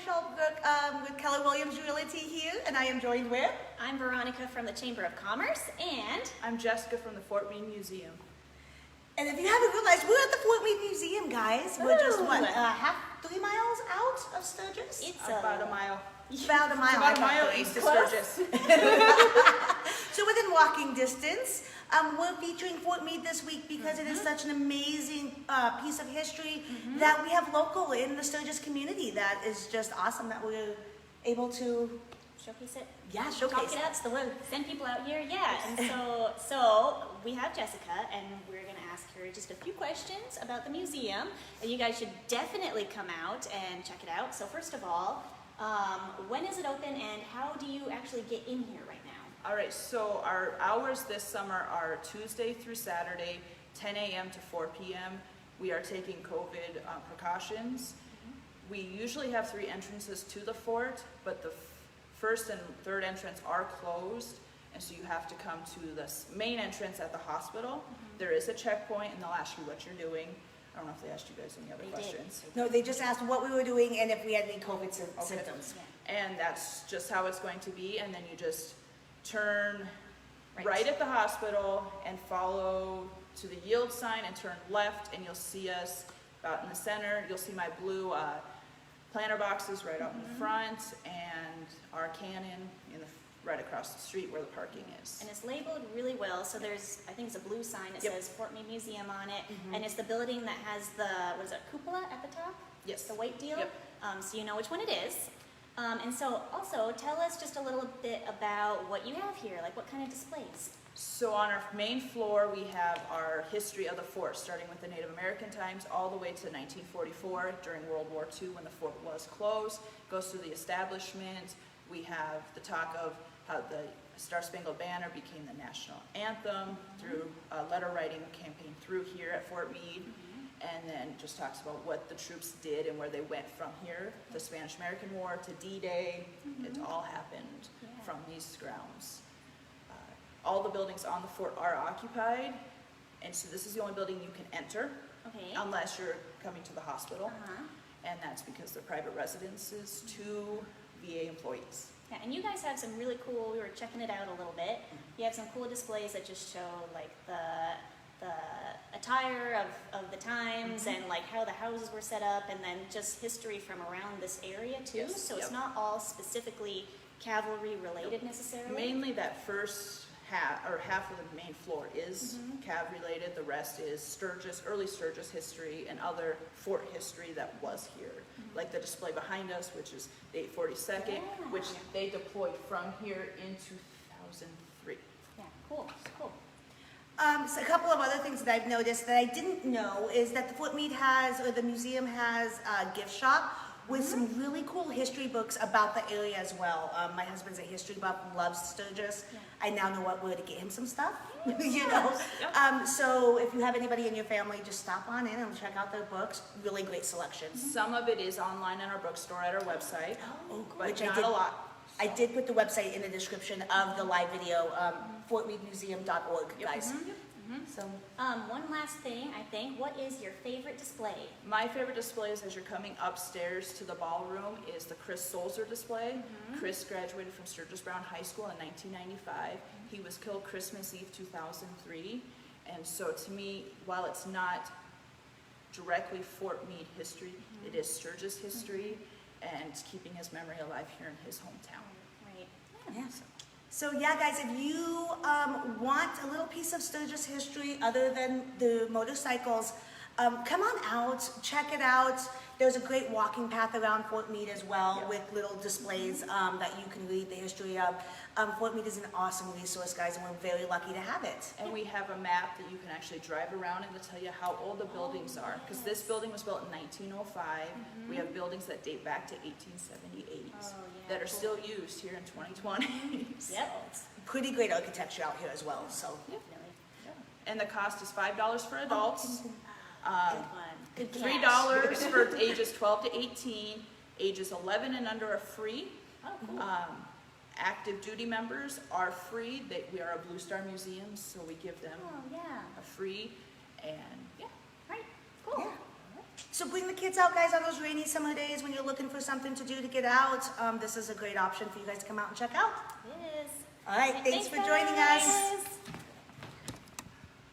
Michelle with Keller Williams Realty here, and I am joined with... I'm Veronica from the Chamber of Commerce, and... I'm Jessica from the Fort Meade Museum. And if you haven't realized, we're at the Fort Meade Museum, guys. We're just, what, 3 miles out of Sturgis? It's about a mile. About a mile. About a mile east of Sturgis. So within walking distance, we're featuring Fort Meade this week because it is such an amazing piece of history that we have local in the Sturgis community. That is just awesome that we're able to showcase it. Yeah, showcase Talk it out. That's the word. Send people out here. Yeah. And so we have Jessica, and we're going to ask her just a few questions about the museum. And you guys should definitely come out and check it out. So first of all, when is it open, and how do you actually get in here right now? All right, so our hours this summer are Tuesday through Saturday, 10 a.m. to 4 p.m. We are taking COVID precautions. We usually have 3 entrances to the fort, but the first and third entrance are closed, and so you have to come to the main entrance at the hospital. There is a checkpoint, and they'll ask you what you're doing. I don't know if they asked you guys any other questions. No, they just asked what we were doing and if we had any COVID symptoms. Yeah. And that's just how it's going to be, and then you just turn right at the hospital and follow to the yield sign and turn left, and you'll see us out in the center. You'll see my blue planter boxes right out in the front, and our cannon right across the street where the parking is. And it's labeled really well. So there's, I think it's a blue sign that says Fort Meade Museum on it, and it's the building that has the, what is it, cupola at the top? Yes. The white deal? Yep. So you know which one it is. And so also tell us just a little bit about what you have here, like what kind of displays. So on our main floor, we have our history of the fort, starting with the Native American times all the way to 1944 during World War II when the fort was closed. Goes through the establishment. We have the talk of how the Star-Spangled Banner became the national anthem through a letter writing campaign through here at Fort Meade. And then just talks about what the troops did and where they went from here. The Spanish-American War to D-Day, it all happened from these grounds. All the buildings on the fort are occupied, and so this is the only building you can enter unless you're coming to the hospital. And that's because they're private residences to VA employees. Yeah, and you guys have some really cool, we were checking it out a little bit. You have some cool displays that just show like the attire of the times and like how the houses were set up, and then just history from around this area too. So it's not all specifically cavalry related necessarily. Mainly that first half of the main floor is cav related. The rest is Sturgis, early Sturgis history and other fort history that was here. Like the display behind us, which is the 842nd, which they deployed from here in 2003. Yeah, cool, cool. So a couple of other things that I've noticed that I didn't know is that the Fort Meade has, or the museum has, a gift shop with some really cool history books about the area as well. My husband's a history buff, loves Sturgis. I now know where to get him some stuff, you know. So if you have anybody in your family, just stop on in and check out their books. Really great selections. Some of it is online in our bookstore at our website, but which not a lot. I did put the website in the description of the live video, fortmeademuseum.org, guys. So, one last thing, I think. What is your favorite display? My favorite displays as you're coming upstairs to the ballroom is the Chris Solzer display. Chris graduated from Sturgis Brown High School in 1995. He was killed Christmas Eve 2003. And so to me, while it's not directly Fort Meade history, it is Sturgis history and keeping his memory alive here in his hometown. Right. yeah. So yeah, guys, if you want a little piece of Sturgis history other than the motorcycles, come on out, check it out. There's a great walking path around Fort Meade as well with little displays that you can read the history of. Fort Meade is an awesome resource, guys, and we're very lucky to have it. And we have a map that you can actually drive around and to tell you how old the buildings are. Because this building was built in 1905. We have buildings that date back to 1878 that are still used here in 2020. Yep. Pretty great architecture out here as well. So. And the cost is $5 for adults. Good $3 for ages 12 to 18. Ages 11 and under are free. Oh, cool. Active duty members are free. We are a Blue Star Museum, so we give them a free. And Right. Cool. Yeah. So bring the kids out, guys, on those rainy summer days when you're looking for something to do to get out. This is a great option for you guys to come out and check out. Yes. All right, thanks for joining us. guys.